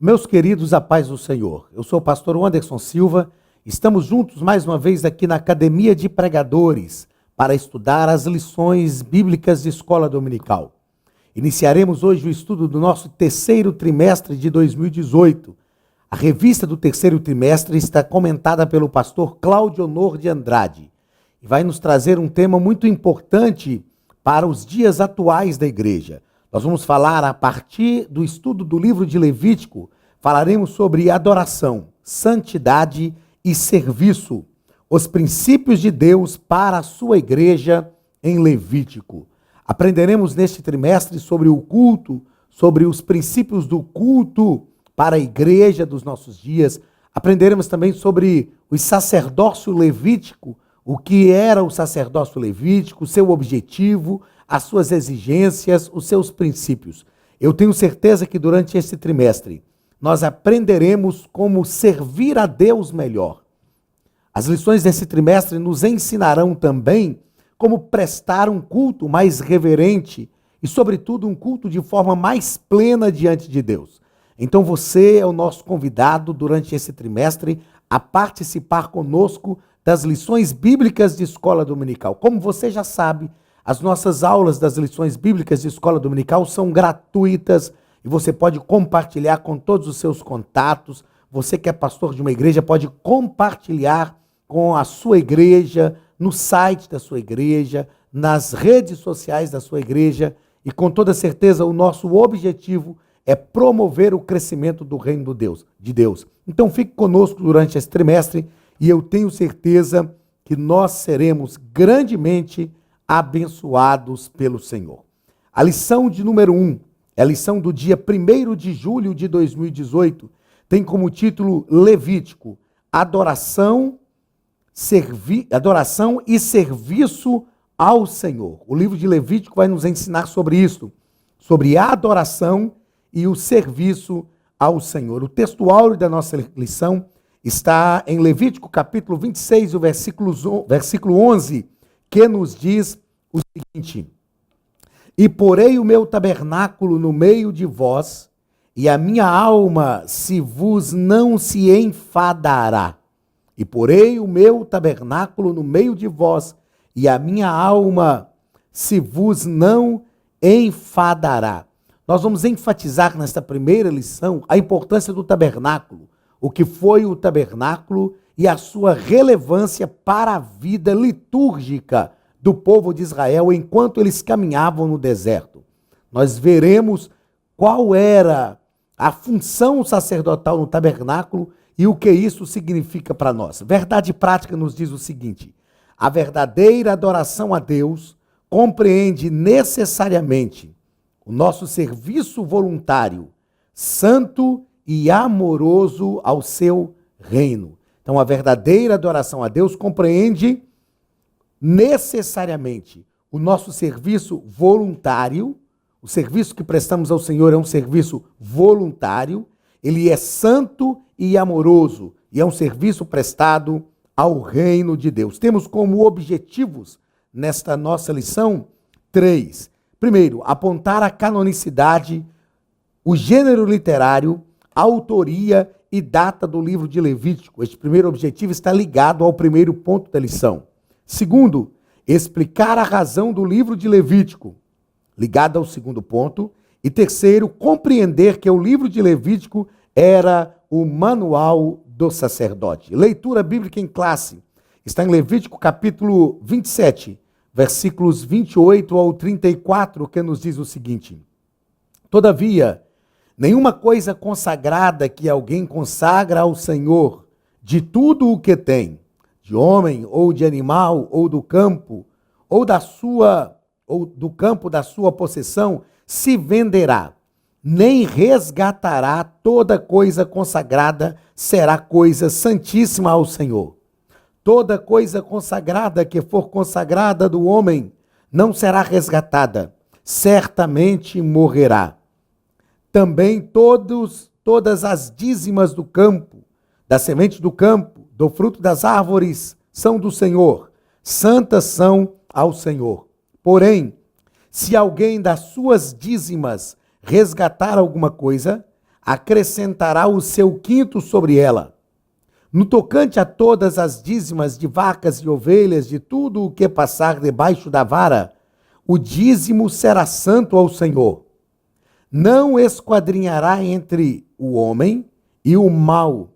Meus queridos, a paz do Senhor. Eu sou o pastor Anderson Silva. Estamos juntos mais uma vez aqui na Academia de Pregadores para estudar as lições bíblicas de escola dominical. Iniciaremos hoje o estudo do nosso terceiro trimestre de 2018. A revista do terceiro trimestre está comentada pelo pastor Cláudio Honor de Andrade e vai nos trazer um tema muito importante para os dias atuais da igreja. Nós vamos falar, a partir do estudo do livro de Levítico, falaremos sobre adoração, santidade e serviço, os princípios de Deus para a sua igreja em Levítico. Aprenderemos neste trimestre sobre o culto, sobre os princípios do culto para a igreja dos nossos dias. Aprenderemos também sobre o sacerdócio levítico, o que era o sacerdócio levítico, seu objetivo, as suas exigências, os seus princípios. Eu tenho certeza que durante este trimestre nós aprenderemos como servir a Deus melhor. As lições desse trimestre nos ensinarão também como prestar um culto mais reverente e, sobretudo, um culto de forma mais plena diante de Deus. Então você é o nosso convidado durante esse trimestre a participar conosco das lições bíblicas de escola dominical. Como você já sabe, as nossas aulas das lições bíblicas de escola dominical são gratuitas e você pode compartilhar com todos os seus contatos. Você que é pastor de uma igreja pode compartilhar com a sua igreja, no site da sua igreja, nas redes sociais da sua igreja, e com toda certeza o nosso objetivo é promover o crescimento do reino de Deus. Então fique conosco durante esse trimestre e eu tenho certeza que nós seremos grandemente abençoados pelo Senhor. A lição de número 1, é a lição do dia 1º de julho de 2018, tem como título Levítico, adoração e serviço ao Senhor. O livro de Levítico vai nos ensinar sobre isso, sobre a adoração e o serviço ao Senhor. O texto áureo da nossa lição está em Levítico capítulo 26, o versículo 11, que nos diz o seguinte: E porei o meu tabernáculo no meio de vós, e a minha alma se vos não se enfadará. E porei o meu tabernáculo no meio de vós, e a minha alma se vos não enfadará. Nós vamos enfatizar nesta primeira lição a importância do tabernáculo, o que foi o tabernáculo e a sua relevância para a vida litúrgica do povo de Israel enquanto eles caminhavam no deserto. Nós veremos qual era a função sacerdotal no tabernáculo e o que isso significa para nós. Verdade prática nos diz o seguinte: a verdadeira adoração a Deus compreende necessariamente o nosso serviço voluntário, santo e amoroso ao seu reino. Então, a verdadeira adoração a Deus compreende necessariamente o nosso serviço voluntário. O serviço que prestamos ao Senhor é um serviço voluntário, ele é santo e amoroso, e é um serviço prestado ao reino de Deus. Temos como objetivos nesta nossa lição 3. Primeiro, apontar a canonicidade, o gênero literário, a autoria e data do livro de Levítico. Este primeiro objetivo está ligado ao primeiro ponto da lição. Segundo, explicar a razão do livro de Levítico, ligado ao segundo ponto. E terceiro, compreender que o livro de Levítico era o manual do sacerdote. Leitura bíblica em classe. Está em Levítico capítulo 27, versículos 28 ao 34, que nos diz o seguinte: Todavia, nenhuma coisa consagrada que alguém consagra ao Senhor, de tudo o que tem, de homem ou de animal ou do campo, ou do campo da sua possessão, se venderá, nem resgatará. Toda coisa consagrada será coisa santíssima ao Senhor. Toda coisa consagrada que for consagrada do homem não será resgatada, certamente morrerá. Também todas as dízimas do campo, da semente do campo, do fruto das árvores, são do Senhor, santas são ao Senhor. Porém, se alguém das suas dízimas resgatar alguma coisa, acrescentará o seu quinto sobre ela. No tocante a todas as dízimas de vacas e ovelhas, de tudo o que passar debaixo da vara, o dízimo será santo ao Senhor. Não esquadrinhará entre o homem e o mal,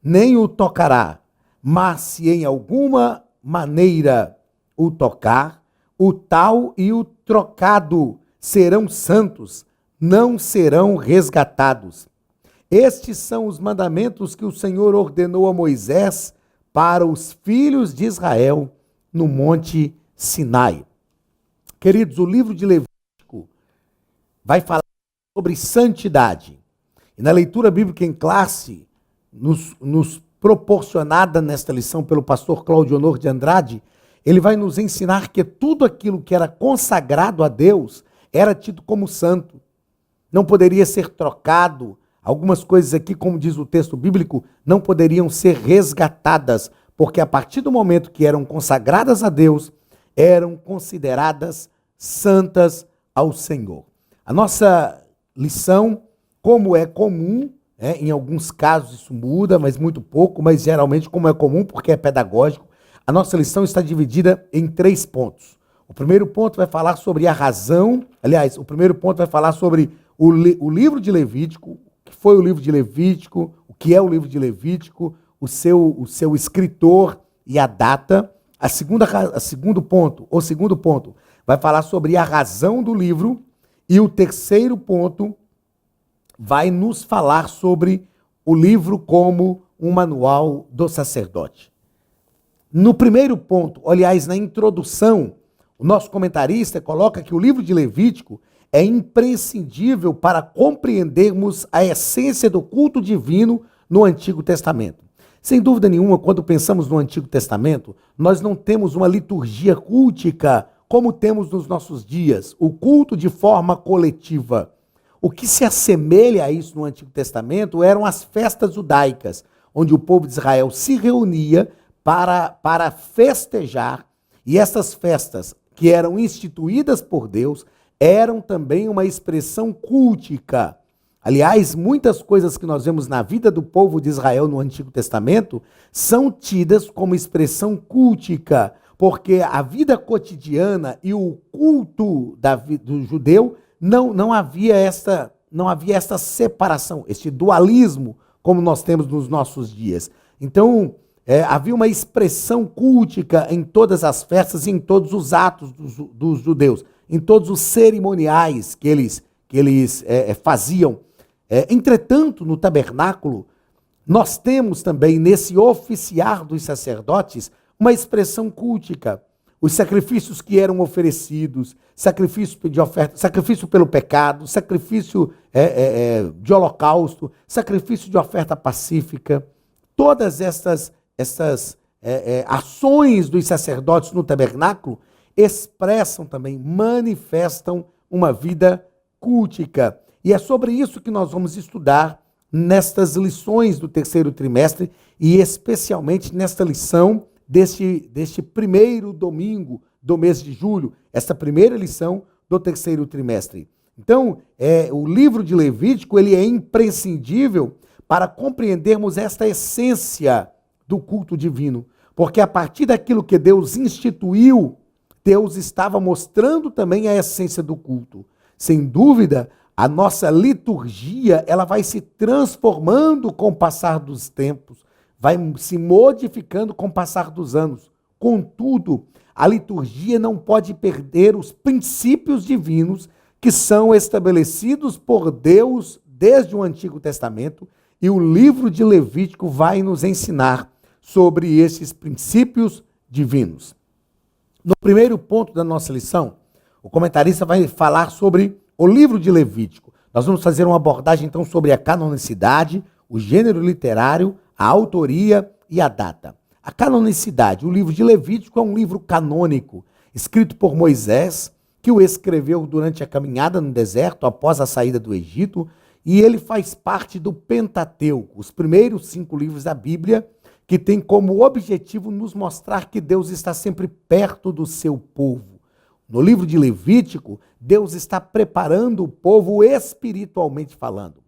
nem o tocará. Mas se em alguma maneira o tocar, o tal e o trocado serão santos, não serão resgatados. Estes são os mandamentos que o Senhor ordenou a Moisés para os filhos de Israel no Monte Sinai. Queridos, o livro de Levítico vai falar sobre santidade. E na leitura bíblica em classe, nos proporcionada nesta lição pelo pastor Cláudio Honor de Andrade, ele vai nos ensinar que tudo aquilo que era consagrado a Deus era tido como santo. Não poderia ser trocado. Algumas coisas aqui, como diz o texto bíblico, não poderiam ser resgatadas, porque a partir do momento que eram consagradas a Deus, eram consideradas santas ao Senhor. A nossa lição, como é comum, em alguns casos isso muda, mas muito pouco, mas geralmente como é comum, porque é pedagógico, a nossa lição está dividida em 3 pontos. O primeiro ponto vai falar sobre a razão, aliás, o primeiro ponto vai falar sobre o livro de Levítico, foi o livro de Levítico, o que é o livro de Levítico, o seu escritor e a data. O segundo ponto vai falar sobre a razão do livro, e o terceiro ponto vai nos falar sobre o livro como um manual do sacerdote. No primeiro ponto, aliás, na introdução, o nosso comentarista coloca que o livro de Levítico é imprescindível para compreendermos a essência do culto divino no Antigo Testamento. Sem dúvida nenhuma, quando pensamos no Antigo Testamento, nós não temos uma liturgia cultica como temos nos nossos dias, o culto de forma coletiva. O que se assemelha a isso no Antigo Testamento eram as festas judaicas, onde o povo de Israel se reunia para festejar, e essas festas que eram instituídas por Deus eram também uma expressão cultica. Aliás, muitas coisas que nós vemos na vida do povo de Israel no Antigo Testamento são tidas como expressão cultica, porque a vida cotidiana e o culto do judeu não havia esta separação, este dualismo como nós temos nos nossos dias. Então, havia uma expressão cultica em todas as festas e em todos os atos dos judeus, em todos os cerimoniais que eles faziam. Entretanto, no tabernáculo, nós temos também, nesse oficiar dos sacerdotes, uma expressão cultica. Os sacrifícios que eram oferecidos, sacrifício de oferta, sacrifício pelo pecado, sacrifício de holocausto, sacrifício de oferta pacífica, todas estas ações dos sacerdotes no tabernáculo expressam também, manifestam uma vida cultica. E é sobre isso que nós vamos estudar nestas lições do terceiro trimestre e especialmente nesta lição deste primeiro domingo do mês de julho, esta primeira lição do terceiro trimestre. Então, o livro de Levítico ele é imprescindível para compreendermos esta essência do culto divino, porque a partir daquilo que Deus instituiu, Deus estava mostrando também a essência do culto. Sem dúvida, a nossa liturgia ela vai se transformando com o passar dos tempos, vai se modificando com o passar dos anos. Contudo, a liturgia não pode perder os princípios divinos que são estabelecidos por Deus desde o Antigo Testamento, e o livro de Levítico vai nos ensinar sobre esses princípios divinos. No primeiro ponto da nossa lição, o comentarista vai falar sobre o livro de Levítico. Nós vamos fazer uma abordagem então sobre a canonicidade, o gênero literário, a autoria e a data. A canonicidade, o livro de Levítico é um livro canônico, escrito por Moisés, que o escreveu durante a caminhada no deserto, após a saída do Egito, e ele faz parte do Pentateuco, os primeiros 5 livros da Bíblia, que tem como objetivo nos mostrar que Deus está sempre perto do seu povo. No livro de Levítico, Deus está preparando o povo espiritualmente falando.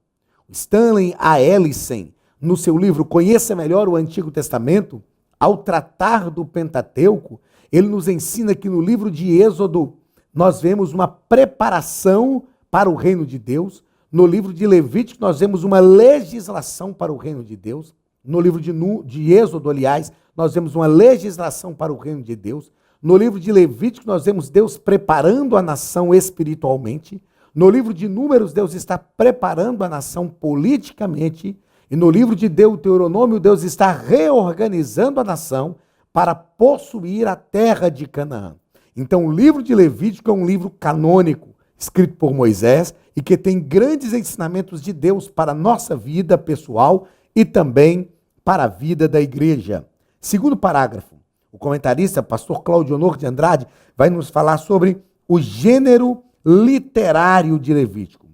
Stanley A. Ellison, no seu livro Conheça Melhor o Antigo Testamento, ao tratar do Pentateuco, ele nos ensina que no livro de Êxodo nós vemos uma preparação para o reino de Deus. No livro de Levítico nós vemos uma legislação para o reino de Deus. No livro de Êxodo, aliás, nós vemos uma legislação para o reino de Deus. No livro de Levítico nós vemos Deus preparando a nação espiritualmente. No livro de Números, Deus está preparando a nação politicamente. E no livro de Deuteronômio, Deus está reorganizando a nação para possuir a terra de Canaã. Então, o livro de Levítico é um livro canônico, escrito por Moisés, e que tem grandes ensinamentos de Deus para a nossa vida pessoal e também para a vida da igreja. Segundo parágrafo, o comentarista, pastor Claudionor de Andrade, vai nos falar sobre o gênero literário de Levítico.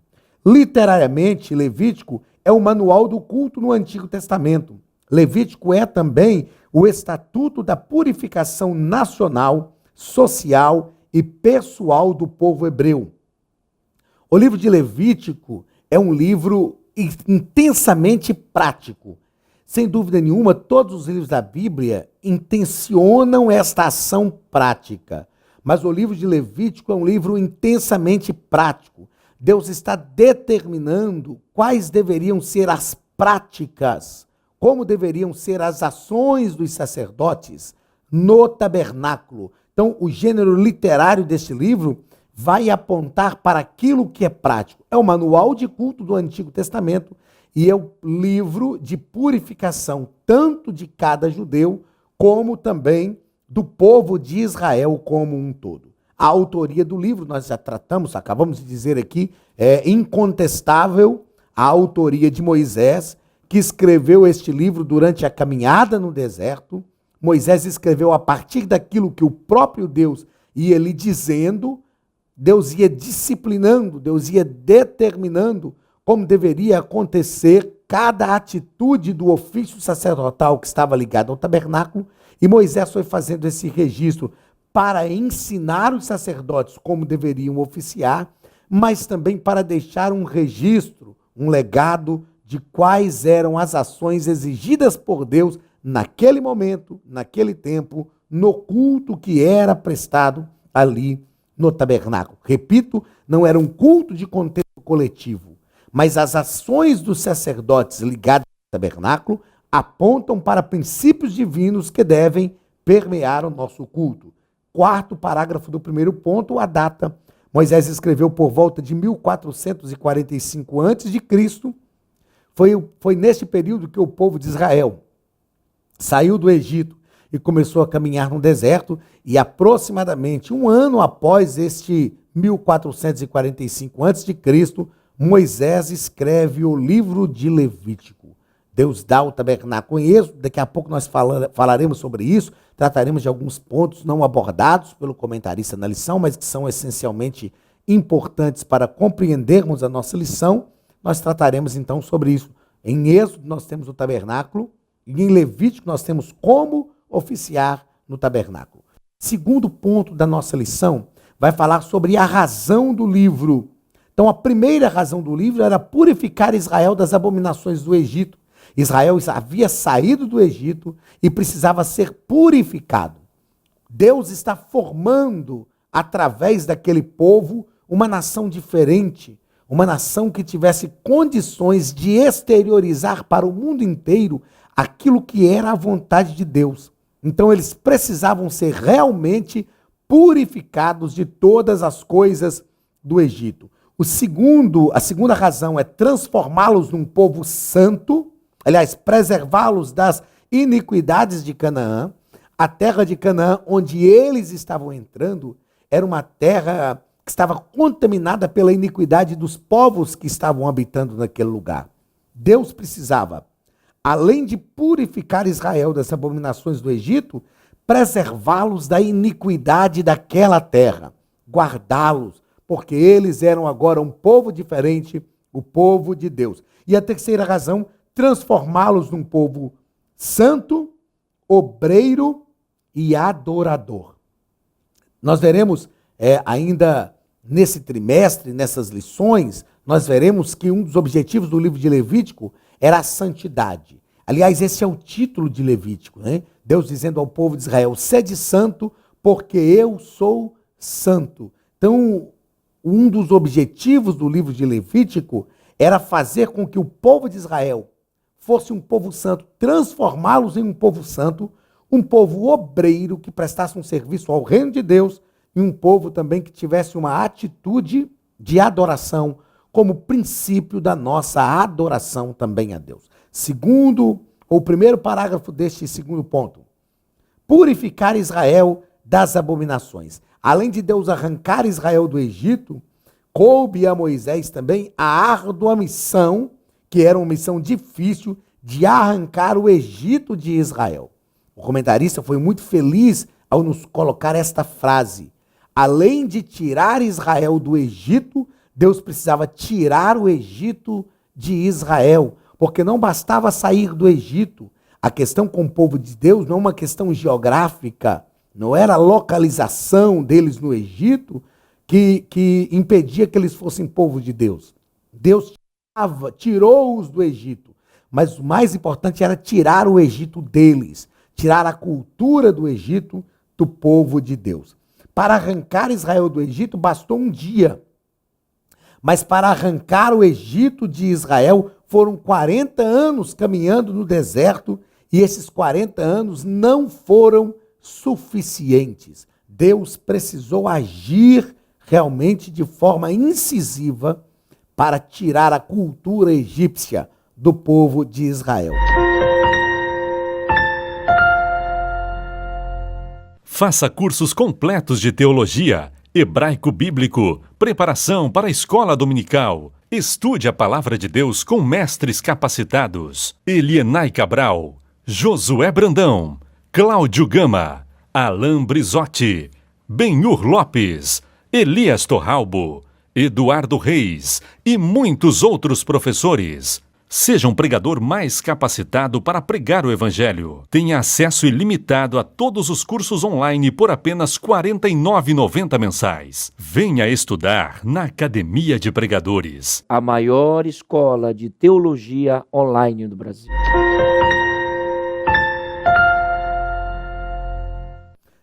Literariamente, Levítico é o manual do culto no Antigo Testamento. Levítico é também o estatuto da purificação nacional, social e pessoal do povo hebreu. O livro de Levítico é um livro intensamente prático. Sem dúvida nenhuma, todos os livros da Bíblia intencionam esta ação prática. Mas o livro de Levítico é um livro intensamente prático. Deus está determinando quais deveriam ser as práticas, como deveriam ser as ações dos sacerdotes no tabernáculo. Então, o gênero literário deste livro vai apontar para aquilo que é prático. É o manual de culto do Antigo Testamento e é o livro de purificação, tanto de cada judeu, como também do povo de Israel como um todo. A autoria do livro, nós já tratamos, acabamos de dizer aqui, é incontestável a autoria de Moisés, que escreveu este livro durante a caminhada no deserto. Moisés escreveu a partir daquilo que o próprio Deus ia lhe dizendo, Deus ia disciplinando, Deus ia determinando como deveria acontecer cada atitude do ofício sacerdotal que estava ligado ao tabernáculo, e Moisés foi fazendo esse registro para ensinar os sacerdotes como deveriam oficiar, mas também para deixar um registro, um legado de quais eram as ações exigidas por Deus naquele momento, naquele tempo, no culto que era prestado ali no tabernáculo. Repito, não era um culto de contexto coletivo, mas as ações dos sacerdotes ligados ao tabernáculo apontam para princípios divinos que devem permear o nosso culto. Quarto parágrafo do primeiro ponto, a data. Moisés escreveu por volta de 1445 a.C. Foi neste período que o povo de Israel saiu do Egito e começou a caminhar no deserto, e aproximadamente um ano após este 1445 a.C., Moisés escreve o livro de Levítico. Deus dá o tabernáculo em Êxodo, daqui a pouco nós falaremos sobre isso, trataremos de alguns pontos não abordados pelo comentarista na lição, mas que são essencialmente importantes para compreendermos a nossa lição. Nós trataremos então sobre isso. Em Êxodo nós temos o tabernáculo, e em Levítico nós temos como oficiar no tabernáculo. Segundo ponto da nossa lição, vai falar sobre a razão do livro. Então, a primeira razão do livro era purificar Israel das abominações do Egito. Israel havia saído do Egito e precisava ser purificado. Deus está formando, através daquele povo, uma nação diferente, uma nação que tivesse condições de exteriorizar para o mundo inteiro aquilo que era a vontade de Deus. Então, eles precisavam ser realmente purificados de todas as coisas do Egito. A segunda razão é transformá-los num povo santo, aliás, preservá-los das iniquidades de Canaã. A terra de Canaã, onde eles estavam entrando, era uma terra que estava contaminada pela iniquidade dos povos que estavam habitando naquele lugar. Deus precisava, além de purificar Israel das abominações do Egito, preservá-los da iniquidade daquela terra, guardá-los, porque eles eram agora um povo diferente, o povo de Deus. E a terceira razão, transformá-los num povo santo, obreiro e adorador. Nós veremos ainda nesse trimestre, nessas lições, nós veremos que um dos objetivos do livro de Levítico era a santidade. Aliás, esse é o título de Levítico, né? Deus dizendo ao povo de Israel: sede santo, porque eu sou santo. Então, um dos objetivos do livro de Levítico era fazer com que o povo de Israel fosse um povo santo, transformá-los em um povo santo, um povo obreiro que prestasse um serviço ao reino de Deus e um povo também que tivesse uma atitude de adoração como princípio da nossa adoração também a Deus. Segundo, o primeiro parágrafo deste segundo ponto: purificar Israel das abominações. Além de Deus arrancar Israel do Egito, coube a Moisés também a árdua missão, que era uma missão difícil, de arrancar o Egito de Israel. O comentarista foi muito feliz ao nos colocar esta frase: além de tirar Israel do Egito, Deus precisava tirar o Egito de Israel, porque não bastava sair do Egito. A questão com o povo de Deus não é uma questão geográfica, não era a localização deles no Egito que impedia que eles fossem povo de Deus. Deus tirou-os do Egito, mas o mais importante era tirar o Egito deles, tirar a cultura do Egito do povo de Deus. Para arrancar Israel do Egito bastou um dia, mas para arrancar o Egito de Israel foram 40 anos caminhando no deserto, e esses 40 anos não foram suficientes. Deus precisou agir realmente de forma incisiva para tirar a cultura egípcia do povo de Israel. Faça cursos completos de teologia, hebraico bíblico, preparação para a escola dominical. Estude a palavra de Deus com mestres capacitados: Elienay Cabral, Josué Brandão, Cláudio Gama, Alain Brizotti, Benhur Lopes, Elias Torralbo, Eduardo Reis e muitos outros professores. Seja um pregador mais capacitado para pregar o Evangelho. Tenha acesso ilimitado a todos os cursos online por apenas R$ 49,90 mensais. Venha estudar na Academia de Pregadores, a maior escola de teologia online do Brasil.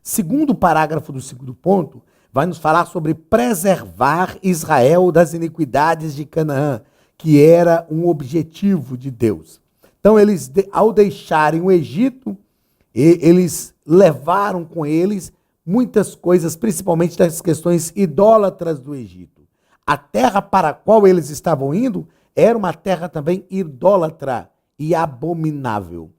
Segundo parágrafo do segundo ponto, vai nos falar sobre preservar Israel das iniquidades de Canaã, que era um objetivo de Deus. Então, eles, ao deixarem o Egito, eles levaram com eles muitas coisas, principalmente das questões idólatras do Egito. A terra para a qual eles estavam indo era uma terra também idólatra e abominável.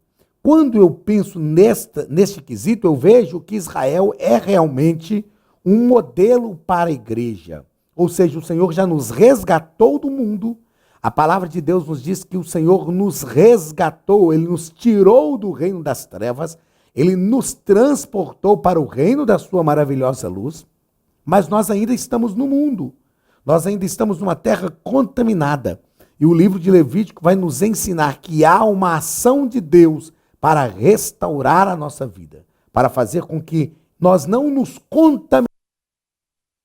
Quando eu penso neste quesito, eu vejo que Israel é realmente um modelo para a igreja. Ou seja, o Senhor já nos resgatou do mundo. A palavra de Deus nos diz que o Senhor nos resgatou, Ele nos tirou do reino das trevas, Ele nos transportou para o reino da sua maravilhosa luz, mas nós ainda estamos no mundo, nós ainda estamos numa terra contaminada. E o livro de Levítico vai nos ensinar que há uma ação de Deus para restaurar a nossa vida, para fazer com que nós não nos contaminemos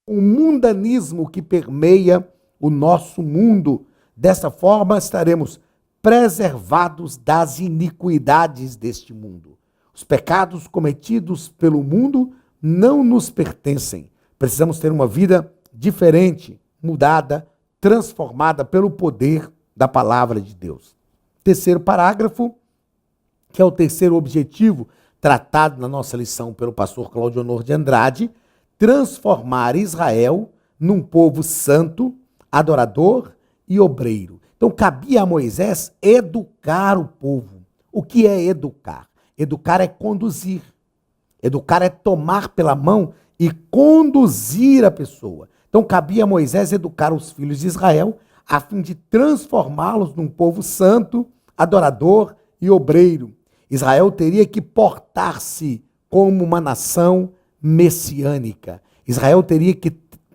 com o mundanismo que permeia o nosso mundo. Dessa forma, estaremos preservados das iniquidades deste mundo. Os pecados cometidos pelo mundo não nos pertencem. Precisamos ter uma vida diferente, mudada, transformada pelo poder da palavra de Deus. Terceiro parágrafo, que é o terceiro objetivo tratado na nossa lição pelo pastor Cláudio Honor de Andrade: transformar Israel num povo santo, adorador e obreiro. Então, cabia a Moisés educar o povo. O que é educar? Educar é conduzir. Educar é tomar pela mão e conduzir a pessoa. Então, cabia a Moisés educar os filhos de Israel a fim de transformá-los num povo santo, adorador e obreiro. Israel teria que portar-se como uma nação messiânica. Israel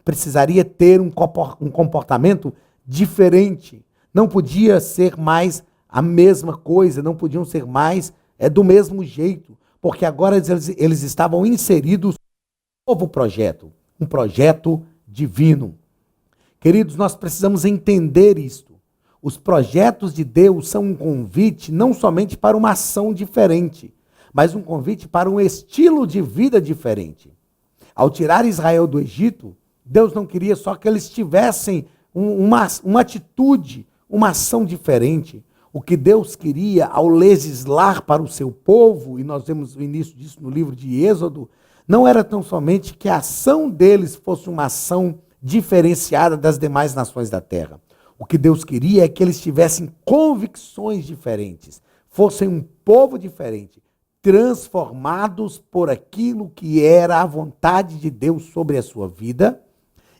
precisaria ter um comportamento diferente. Não podia ser mais a mesma coisa, não podiam ser mais do mesmo jeito, porque agora eles estavam inseridos em um novo projeto, um projeto divino. Queridos, nós precisamos entender isto. Os projetos de Deus são um convite não somente para uma ação diferente, mas um convite para um estilo de vida diferente. Ao tirar Israel do Egito, Deus não queria só que eles tivessem uma atitude, uma ação diferente. O que Deus queria ao legislar para o seu povo, e nós vemos o início disso no livro de Êxodo, não era tão somente que a ação deles fosse uma ação diferenciada das demais nações da terra. O que Deus queria é que eles tivessem convicções diferentes, fossem um povo diferente, transformados por aquilo que era a vontade de Deus sobre a sua vida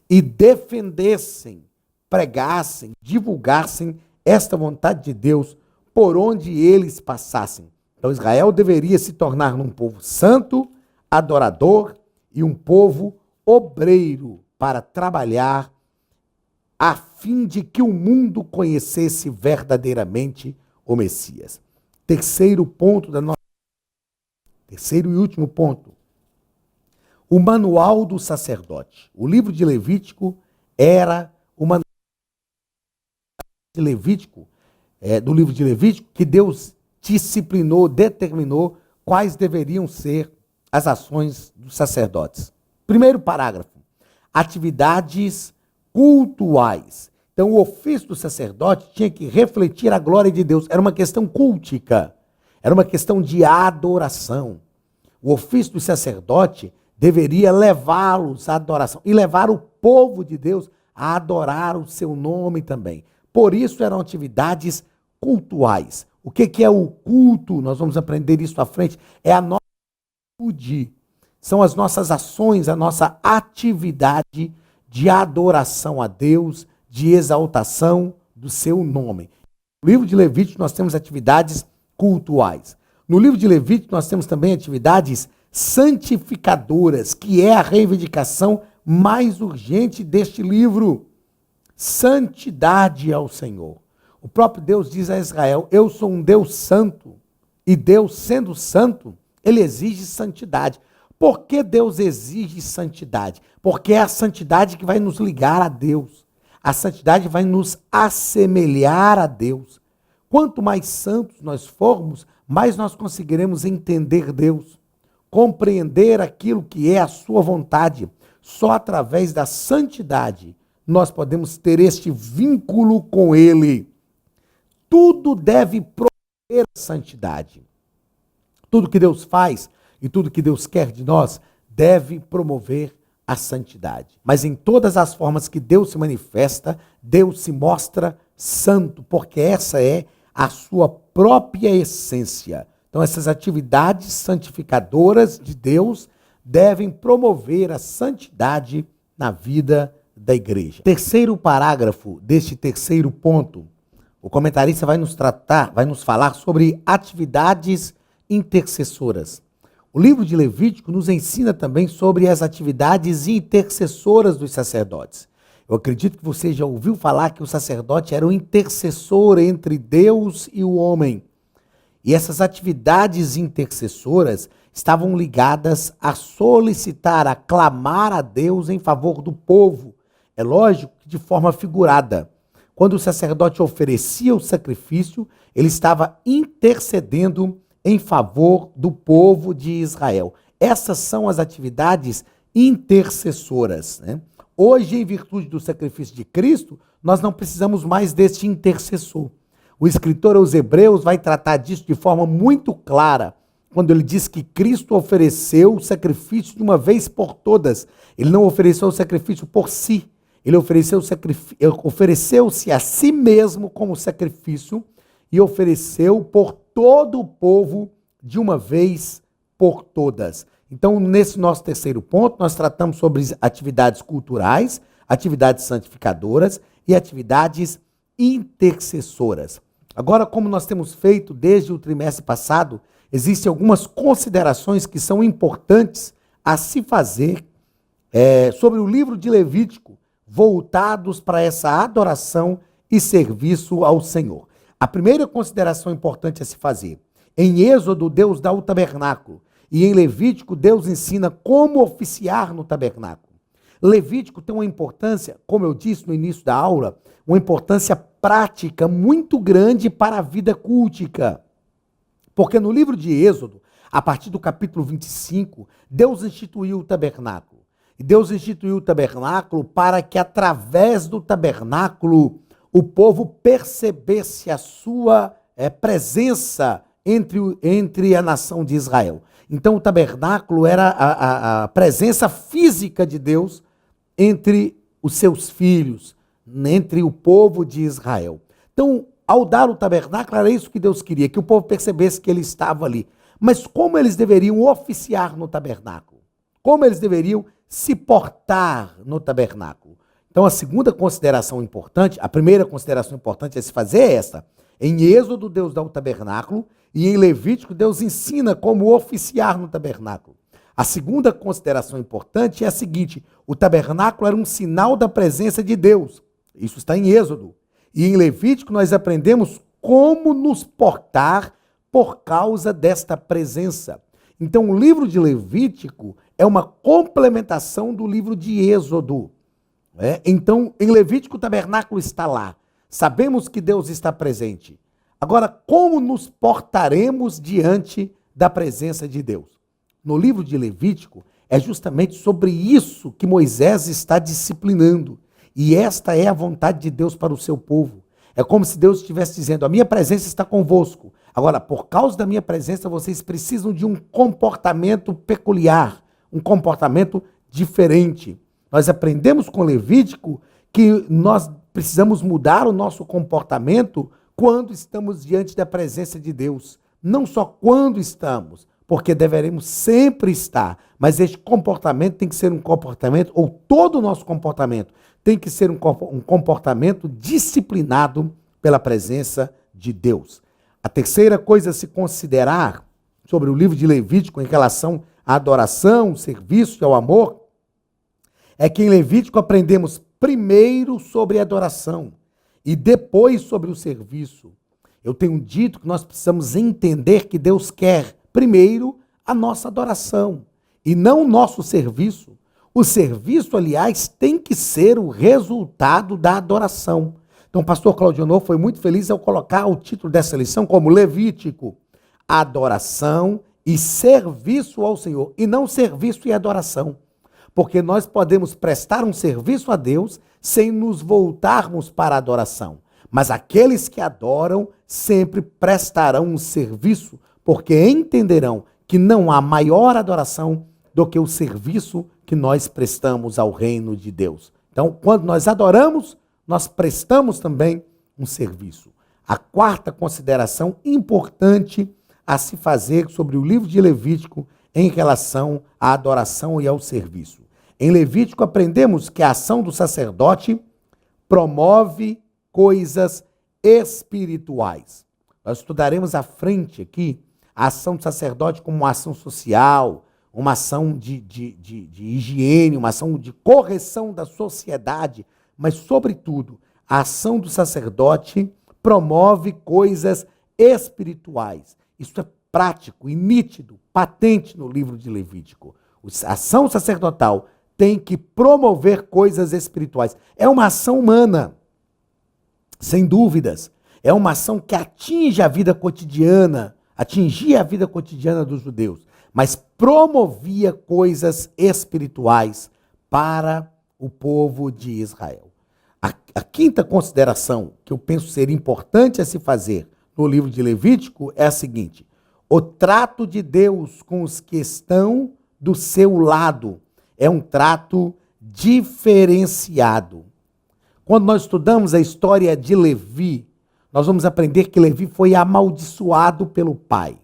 e defendessem, pregassem, divulgassem esta vontade de Deus por onde eles passassem. Então Israel deveria se tornar um povo santo, adorador e um povo obreiro para trabalhar a fim de que o mundo conhecesse verdadeiramente o Messias. Terceiro e último ponto. O manual do sacerdote. O livro de Levítico era o manual do livro de Levítico que Deus disciplinou, determinou quais deveriam ser as ações dos sacerdotes. Primeiro parágrafo. Atividades cultuais. Então, o ofício do sacerdote tinha que refletir a glória de Deus. Era uma questão cultica. Era uma questão de adoração. O ofício do sacerdote deveria levá-los à adoração e levar o povo de Deus a adorar o seu nome também. Por isso eram atividades cultuais. O que é o culto? Nós vamos aprender isso à frente. É a nossa atitude. São as nossas ações, a nossa atividade de adoração a Deus, de exaltação do seu nome. No livro de Levítico nós temos atividades cultuais. No livro de Levítico nós temos também atividades santificadoras, que é a reivindicação mais urgente deste livro. Santidade ao Senhor. O próprio Deus diz a Israel: eu sou um Deus santo. E Deus, sendo santo, ele exige santidade. Por que Deus exige santidade? Porque é a santidade que vai nos ligar a Deus. A santidade vai nos assemelhar a Deus. Quanto mais santos nós formos, mais nós conseguiremos entender Deus, compreender aquilo que é a sua vontade. Só através da santidade nós podemos ter este vínculo com Ele. Tudo deve promover a santidade. Tudo que Deus faz e tudo que Deus quer de nós deve promover a santidade. Mas em todas as formas que Deus se manifesta, Deus se mostra santo, porque essa é a sua própria essência. Então essas atividades santificadoras de Deus devem promover a santidade na vida da igreja. Terceiro parágrafo deste terceiro ponto, o comentarista vai nos falar sobre atividades intercessoras. O livro de Levítico nos ensina também sobre as atividades intercessoras dos sacerdotes. Eu acredito que você já ouviu falar que o sacerdote era o intercessor entre Deus e o homem. E essas atividades intercessoras estavam ligadas a solicitar, a clamar a Deus em favor do povo. É lógico que de forma figurada. Quando o sacerdote oferecia o sacrifício, ele estava intercedendo em favor do povo de Israel. Essas são as atividades intercessoras, né? Hoje, em virtude do sacrifício de Cristo, nós não precisamos mais deste intercessor. O escritor aos Hebreus vai tratar disso de forma muito clara, quando ele diz que Cristo ofereceu o sacrifício de uma vez por todas. Ele não ofereceu o sacrifício por si, ele ofereceu-se a si mesmo como sacrifício e ofereceu por todo o povo de uma vez por todas. Então, nesse nosso terceiro ponto, nós tratamos sobre atividades culturais, atividades santificadoras e atividades intercessoras. Agora, como nós temos feito desde o trimestre passado, existem algumas considerações que são importantes a se fazer sobre o livro de Levítico, voltados para essa adoração e serviço ao Senhor. A primeira consideração importante a se fazer: em Êxodo, Deus dá o tabernáculo, e em Levítico, Deus ensina como oficiar no tabernáculo. Levítico tem uma importância, como eu disse no início da aula, uma importância prática muito grande para a vida cultica. Porque no livro de Êxodo, a partir do capítulo 25, Deus instituiu o tabernáculo. E Deus instituiu o tabernáculo para que, através do tabernáculo, o povo percebesse a sua presença entre a nação de Israel. Então, o tabernáculo era a presença física de Deus entre os seus filhos, entre o povo de Israel. Então, ao dar o tabernáculo, era isso que Deus queria, que o povo percebesse que ele estava ali. Mas como eles deveriam oficiar no tabernáculo? Como eles deveriam se portar no tabernáculo? Então, a segunda consideração importante, a primeira consideração importante a se fazer é esta. Em Êxodo, Deus dá o tabernáculo, e em Levítico, Deus ensina como oficiar no tabernáculo. A segunda consideração importante é a seguinte: o tabernáculo era um sinal da presença de Deus. Isso está em Êxodo. E em Levítico nós aprendemos como nos portar por causa desta presença. Então o livro de Levítico é uma complementação do livro de Êxodo. Então em Levítico o tabernáculo está lá. Sabemos que Deus está presente. Agora, como nos portaremos diante da presença de Deus? No livro de Levítico, é justamente sobre isso que Moisés está disciplinando. E esta é a vontade de Deus para o seu povo. É como se Deus estivesse dizendo: a minha presença está convosco. Agora, por causa da minha presença, vocês precisam de um comportamento peculiar, um comportamento diferente. Nós aprendemos com Levítico que nós precisamos mudar o nosso comportamento quando estamos diante da presença de Deus. Não só quando estamos, porque deveremos sempre estar, mas este comportamento tem que ser um comportamento, ou todo o nosso comportamento, tem que ser um comportamento disciplinado pela presença de Deus. A terceira coisa a se considerar sobre o livro de Levítico em relação à adoração, serviço e ao amor, é que em Levítico aprendemos primeiro sobre a adoração e depois sobre o serviço. Eu tenho dito que nós precisamos entender que Deus quer primeiro a nossa adoração e não o nosso serviço. O serviço, aliás, tem que ser o resultado da adoração. Então, o pastor Claudionor foi muito feliz ao colocar o título dessa lição como Levítico: adoração e serviço ao Senhor, e não serviço e adoração. Porque nós podemos prestar um serviço a Deus sem nos voltarmos para a adoração. Mas aqueles que adoram sempre prestarão um serviço, porque entenderão que não há maior adoração do que o serviço que nós prestamos ao reino de Deus. Então, quando nós adoramos, nós prestamos também um serviço. A quarta consideração importante a se fazer sobre o livro de Levítico em relação à adoração e ao serviço. Em Levítico aprendemos que a ação do sacerdote promove coisas espirituais. Nós estudaremos à frente aqui a ação do sacerdote como uma ação social, uma ação de higiene, uma ação de correção da sociedade, mas, sobretudo, a ação do sacerdote promove coisas espirituais. Isso é prático e nítido, patente no livro de Levítico. A ação sacerdotal tem que promover coisas espirituais. É uma ação humana, sem dúvidas. É uma ação que atinge a vida cotidiana, atingia a vida cotidiana dos judeus, mas promovia coisas espirituais para o povo de Israel. A quinta consideração que eu penso ser importante a se fazer no livro de Levítico é a seguinte: o trato de Deus com os que estão do seu lado é um trato diferenciado. Quando nós estudamos a história de Levi, nós vamos aprender que Levi foi amaldiçoado pelo pai.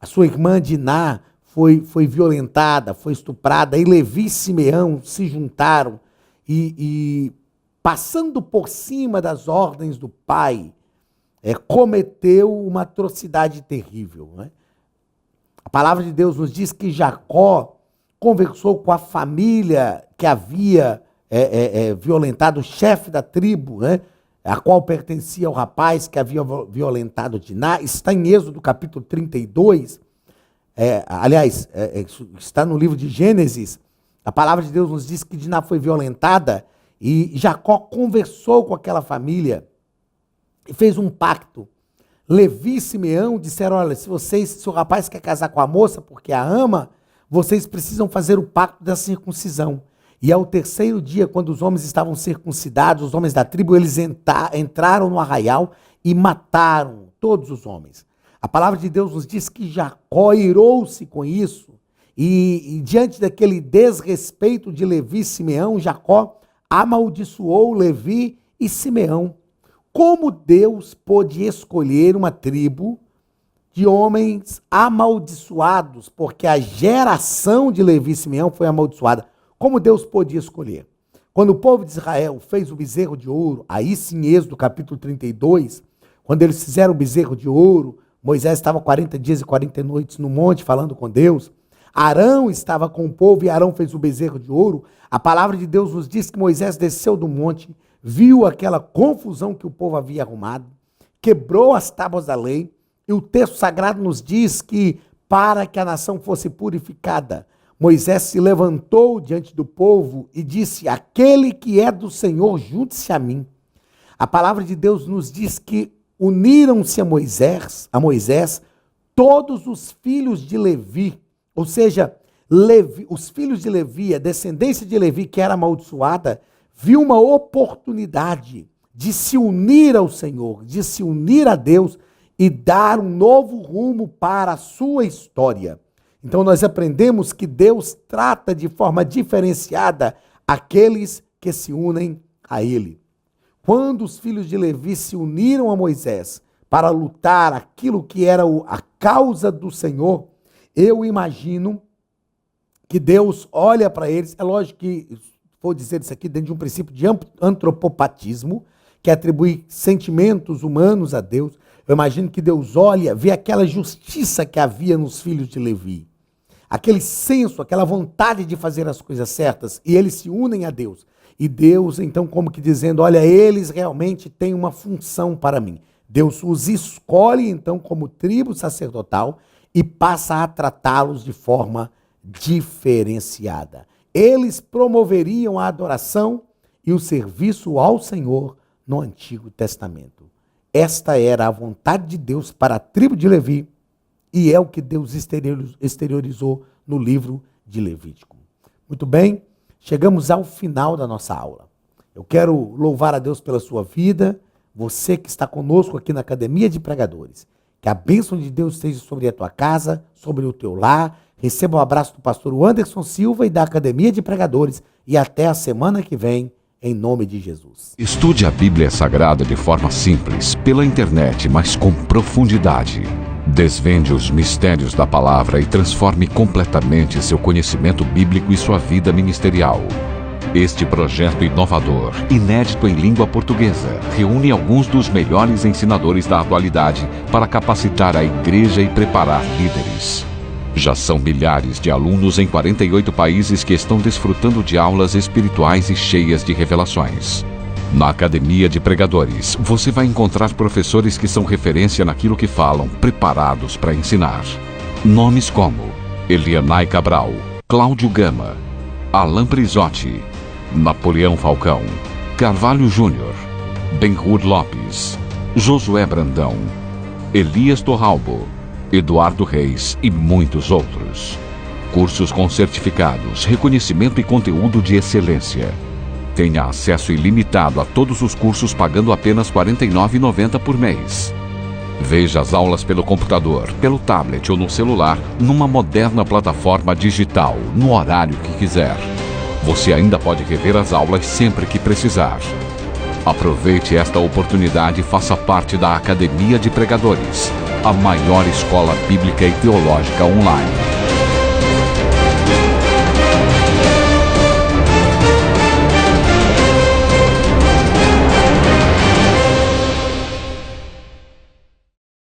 A sua irmã Diná foi violentada, foi estuprada, e Levi e Simeão se juntaram e passando por cima das ordens do pai, cometeu uma atrocidade terrível. Né? A palavra de Deus nos diz que Jacó conversou com a família que havia violentado o chefe da tribo, né? A qual pertencia ao rapaz que havia violentado Diná. Está em Êxodo capítulo 32, aliás, está no livro de Gênesis, A palavra de Deus nos diz que Diná foi violentada e Jacó conversou com aquela família e fez um pacto. Levi e Simeão disseram, olha, se o rapaz quer casar com a moça porque a ama, vocês precisam fazer o pacto da circuncisão. E ao terceiro dia, quando os homens estavam circuncidados, os homens da tribo, eles entraram no arraial e mataram todos os homens. A palavra de Deus nos diz que Jacó irou-se com isso e diante daquele desrespeito de Levi e Simeão, Jacó amaldiçoou Levi e Simeão. Como Deus pôde escolher uma tribo de homens amaldiçoados, porque a geração de Levi e Simeão foi amaldiçoada? Como Deus podia escolher? Quando o povo de Israel fez o bezerro de ouro, aí sim, Êxodo capítulo 32, quando eles fizeram o bezerro de ouro, Moisés estava 40 dias e 40 noites no monte falando com Deus, Arão estava com o povo e Arão fez o bezerro de ouro. A palavra de Deus nos diz que Moisés desceu do monte, viu aquela confusão que o povo havia arrumado, quebrou as tábuas da lei, e o texto sagrado nos diz que para que a nação fosse purificada, Moisés se levantou diante do povo e disse, aquele que é do Senhor, junte-se a mim. A palavra de Deus nos diz que uniram-se a Moisés todos os filhos de Levi, ou seja, os filhos de Levi, a descendência de Levi que era amaldiçoada, viu uma oportunidade de se unir ao Senhor, de se unir a Deus e dar um novo rumo para a sua história. Então nós aprendemos que Deus trata de forma diferenciada aqueles que se unem a Ele. Quando os filhos de Levi se uniram a Moisés para lutar aquilo que era a causa do Senhor, eu imagino que Deus olha para eles, é lógico que, vou dizer isso aqui dentro de um princípio de antropopatismo, que atribui sentimentos humanos a Deus. Eu imagino que Deus olha, vê aquela justiça que havia nos filhos de Levi, aquele senso, aquela vontade de fazer as coisas certas, e eles se unem a Deus. E Deus, então, como que dizendo, olha, eles realmente têm uma função para mim. Deus os escolhe, então, como tribo sacerdotal e passa a tratá-los de forma diferenciada. Eles promoveriam a adoração e o serviço ao Senhor no Antigo Testamento. Esta era a vontade de Deus para a tribo de Levi e é o que Deus exteriorizou no livro de Levítico. Muito bem, chegamos ao final da nossa aula. Eu quero louvar a Deus pela sua vida, você que está conosco aqui na Academia de Pregadores. Que a bênção de Deus esteja sobre a tua casa, sobre o teu lar. Receba um abraço do pastor Anderson Silva e da Academia de Pregadores. E até a semana que vem, em nome de Jesus. Estude a Bíblia Sagrada de forma simples, pela internet, mas com profundidade. Desvende os mistérios da palavra e transforme completamente seu conhecimento bíblico e sua vida ministerial. Este projeto inovador, inédito em língua portuguesa, reúne alguns dos melhores ensinadores da atualidade para capacitar a igreja e preparar líderes. Já são milhares de alunos em 48 países que estão desfrutando de aulas espirituais e cheias de revelações. Na Academia de Pregadores, você vai encontrar professores que são referência naquilo que falam, preparados para ensinar. Nomes como Elianai Cabral, Cláudio Gama, Alan Prisotti, Napoleão Falcão, Carvalho Júnior, Benhur Lopes, Josué Brandão, Elias Torralbo, Eduardo Reis e muitos outros. Cursos com certificados, reconhecimento e conteúdo de excelência. Tenha acesso ilimitado a todos os cursos pagando apenas R$ 49,90 por mês. Veja as aulas pelo computador, pelo tablet ou no celular, numa moderna plataforma digital, no horário que quiser. Você ainda pode rever as aulas sempre que precisar. Aproveite esta oportunidade e faça parte da Academia de Pregadores, a maior escola bíblica e teológica online.